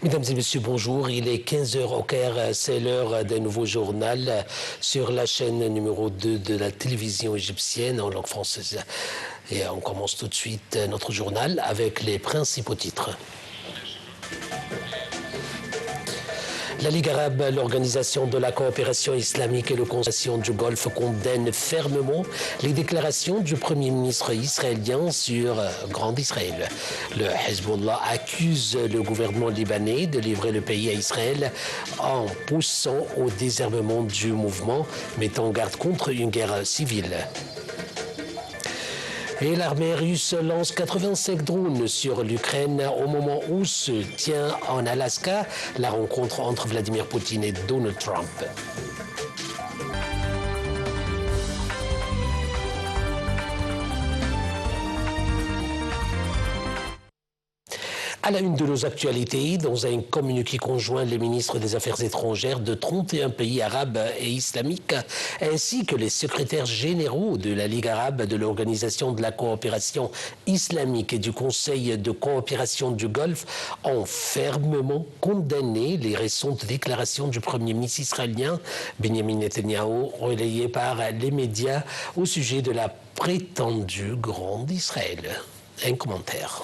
Mesdames et messieurs, bonjour. Il est 15 heures au Caire. C'est l'heure d'un nouveau journal sur la chaîne numéro 2 de la télévision égyptienne en langue française. Et on commence tout de suite notre journal avec les principaux titres. La Ligue arabe, l'Organisation de la coopération islamique et le Conseil du Golfe condamnent fermement les déclarations du Premier ministre israélien sur Grand Israël. Le Hezbollah accuse le gouvernement libanais de livrer le pays à Israël en poussant au désarmement du mouvement, mettant en garde contre une guerre civile. Et l'armée russe lance 85 drones sur l'Ukraine au moment où se tient en Alaska la rencontre entre Vladimir Poutine et Donald Trump. À la une de nos actualités, dans un communiqué conjoint, les ministres des Affaires étrangères de 31 pays arabes et islamiques, ainsi que les secrétaires généraux de la Ligue arabe, de l'Organisation de la coopération islamique et du Conseil de coopération du Golfe, ont fermement condamné les récentes déclarations du Premier ministre israélien, Benjamin Netanyahou, relayées par les médias au sujet de la prétendue Grande Israël. Un commentaire.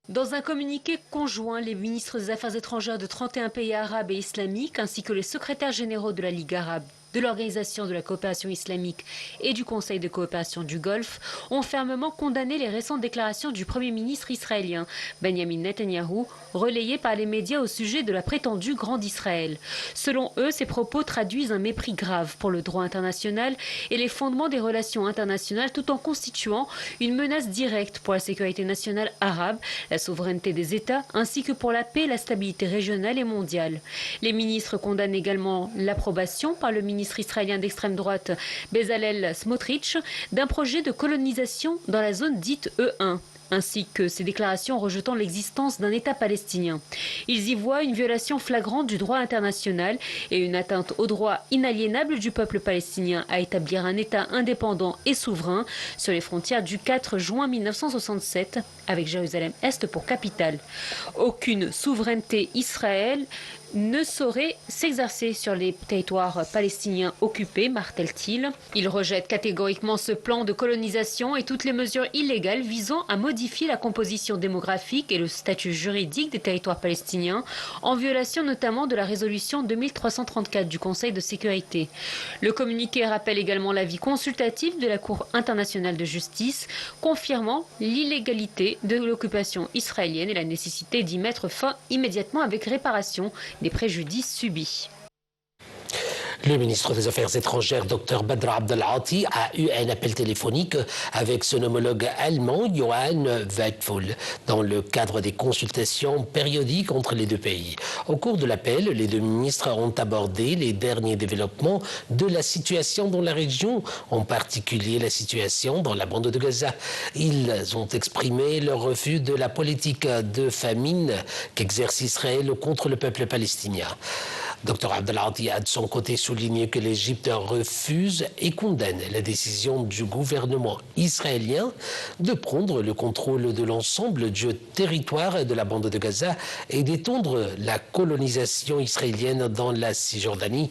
Dans un communiqué conjoint, les ministres des Affaires étrangères de 31 pays arabes et islamiques, ainsi que les secrétaires généraux de la Ligue arabe, de l'Organisation de la coopération islamique et du Conseil de coopération du Golfe, ont fermement condamné les récentes déclarations du Premier ministre israélien, Benjamin Netanyahou, relayées par les médias au sujet de la prétendue Grande Israël. Selon eux, ces propos traduisent un mépris grave pour le droit international et les fondements des relations internationales, tout en constituant une menace directe pour la sécurité nationale arabe, la souveraineté des États, ainsi que pour la paix et la stabilité régionale et mondiale. Les ministres condamnent également l'approbation par le ministre israélien d'extrême droite Bezalel Smotrich d'un projet de colonisation dans la zone dite E1, ainsi que ses déclarations rejetant l'existence d'un État palestinien. Ils y voient une violation flagrante du droit international et une atteinte au droit inaliénable du peuple palestinien à établir un État indépendant et souverain sur les frontières du 4 juin 1967, avec Jérusalem-Est pour capitale. Aucune souveraineté israélienne ne saurait s'exercer sur les territoires palestiniens occupés, martèle-t-il. Il rejette catégoriquement ce plan de colonisation et toutes les mesures illégales visant à modifier la composition démographique et le statut juridique des territoires palestiniens, en violation notamment de la résolution 2334 du Conseil de sécurité. Le communiqué rappelle également l'avis consultatif de la Cour internationale de justice, confirmant l'illégalité de l'occupation israélienne et la nécessité d'y mettre fin immédiatement avec réparation des préjudices subis. Le ministre des Affaires étrangères, Dr Badr Abdelati, a eu un appel téléphonique avec son homologue allemand, Johann Weidfull, dans le cadre des consultations périodiques entre les deux pays. Au cours de l'appel, les deux ministres ont abordé les derniers développements de la situation dans la région, en particulier la situation dans la bande de Gaza. Ils ont exprimé leur refus de la politique de famine qu'exerce Israël contre le peuple palestinien. Dr Abdelati a de son côté souligné que l'Égypte refuse et condamne la décision du gouvernement israélien de prendre le contrôle de l'ensemble du territoire de la bande de Gaza et d'étendre la colonisation israélienne dans la Cisjordanie.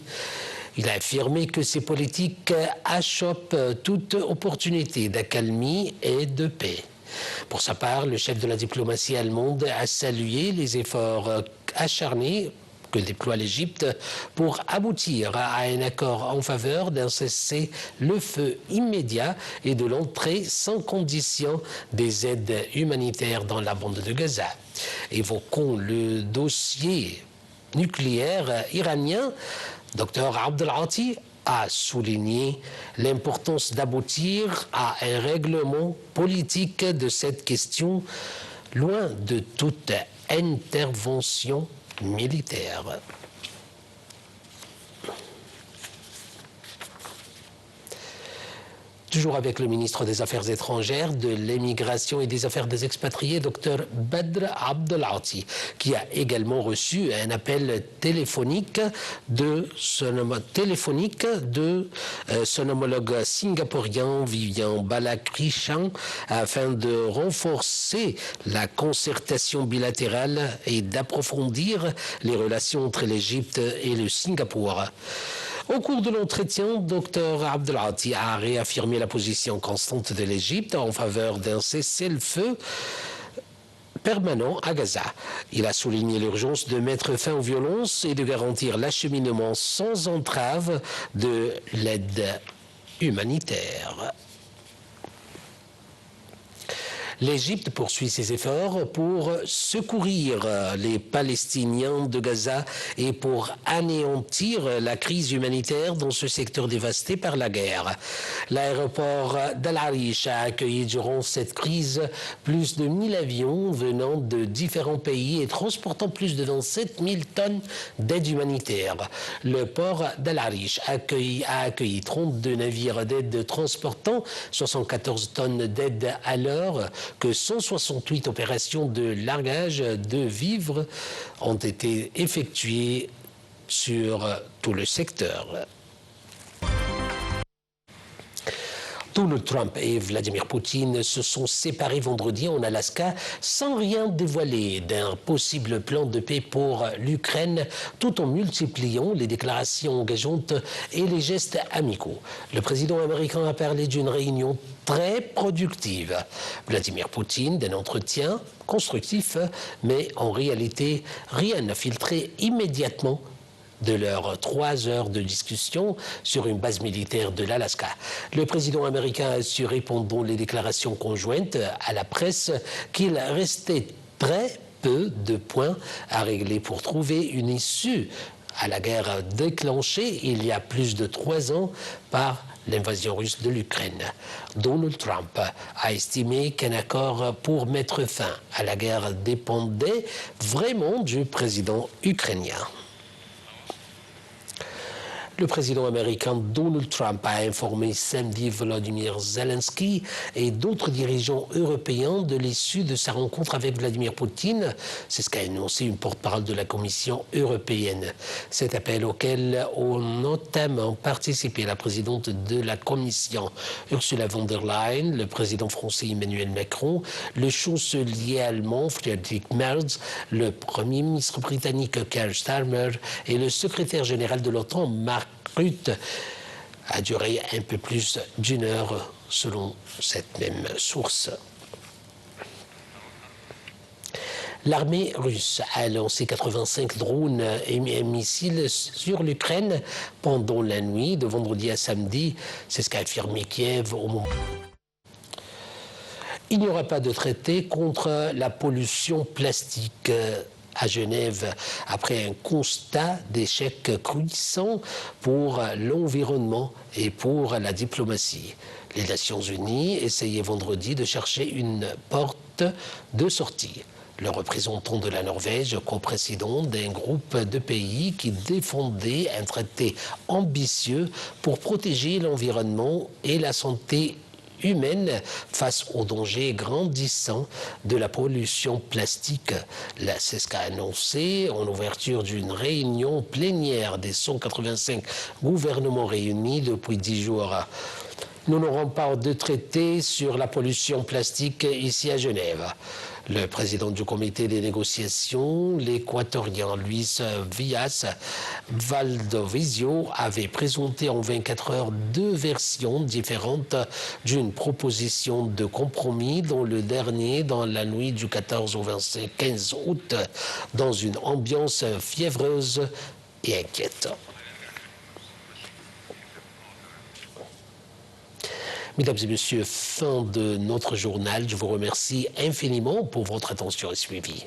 Il a affirmé que ces politiques achoppent toute opportunité d'accalmie et de paix. Pour sa part, le chef de la diplomatie allemande a salué les efforts acharnés que déploie l'Égypte pour aboutir à un accord en faveur d'un cessez-le-feu immédiat et de l'entrée sans condition des aides humanitaires dans la bande de Gaza. Évoquons le dossier nucléaire iranien. Dr Abdelati a souligné l'importance d'aboutir à un règlement politique de cette question, loin de toute intervention militaire. Toujours avec le ministre des Affaires étrangères, de l'Immigration et des Affaires des expatriés, Dr Badr Abdelhati, qui a également reçu un appel téléphonique de son homologue singapourien Vivian Balakrishnan afin de renforcer la concertation bilatérale et d'approfondir les relations entre l'Égypte et le Singapour. Au cours de l'entretien, Dr Abdelhati a réaffirmé la position constante de l'Égypte en faveur d'un cessez-le-feu permanent à Gaza. Il a souligné l'urgence de mettre fin aux violences et de garantir l'acheminement sans entrave de l'aide humanitaire. L'Égypte poursuit ses efforts pour secourir les Palestiniens de Gaza et pour anéantir la crise humanitaire dans ce secteur dévasté par la guerre. L'aéroport d'Al Arish a accueilli durant cette crise plus de 1000 avions venant de différents pays et transportant plus de 27 000 tonnes d'aide humanitaire. Le port d'Al Arish a accueilli 32 navires d'aide transportant 74 tonnes d'aide à l'heure, que 168 opérations de largage de vivres ont été effectuées sur tout le secteur. Donald Trump et Vladimir Poutine se sont séparés vendredi en Alaska sans rien dévoiler d'un possible plan de paix pour l'Ukraine, tout en multipliant les déclarations engageantes et les gestes amicaux. Le président américain a parlé d'une réunion très productive. Vladimir Poutine d'un entretien constructif, mais en réalité, rien n'a filtré immédiatement de leurs 3 heures de discussion sur une base militaire de l'Alaska. Le président américain a assuré pendant les déclarations conjointes à la presse qu'il restait très peu de points à régler pour trouver une issue à la guerre déclenchée il y a plus de 3 ans par l'invasion russe de l'Ukraine. Donald Trump a estimé qu'un accord pour mettre fin à la guerre dépendait vraiment du président ukrainien. Le président américain Donald Trump a informé samedi Volodymyr Zelensky et d'autres dirigeants européens de l'issue de sa rencontre avec Vladimir Poutine. C'est ce qu'a annoncé une porte-parole de la Commission européenne. Cet appel auquel ont notamment participé la présidente de la Commission Ursula von der Leyen, le président français Emmanuel Macron, le chancelier allemand Friedrich Merz, le premier ministre britannique Keir Starmer et le secrétaire général de l'OTAN Mark Rutte, a duré un peu plus d'1 heure selon cette même source. L'armée russe a lancé 85 drones et missiles sur l'Ukraine pendant la nuit de vendredi à samedi. C'est ce qu'a affirmé Kiev au moment. Il n'y aura pas de traité contre la pollution plastique à Genève, après un constat d'échec cruissant pour l'environnement et pour la diplomatie. Les Nations Unies essayaient vendredi de chercher une porte de sortie. Le représentant de la Norvège, coprésident d'un groupe de pays qui défendait un traité ambitieux pour protéger l'environnement et la santé humaine face aux dangers grandissants de la pollution plastique. C'est ce qu'a annoncé en ouverture d'une réunion plénière des 185 gouvernements réunis depuis 10 jours. Nous n'aurons pas de traité sur la pollution plastique ici à Genève. Le président du comité des négociations, l'équatorien Luis Villas Valdovizio, avait présenté en 24 heures 2 versions différentes d'une proposition de compromis, dont le dernier dans la nuit du 14 au 15 août, dans une ambiance fiévreuse et inquiète. Mesdames et messieurs, fin de notre journal. Je vous remercie infiniment pour votre attention et suivi.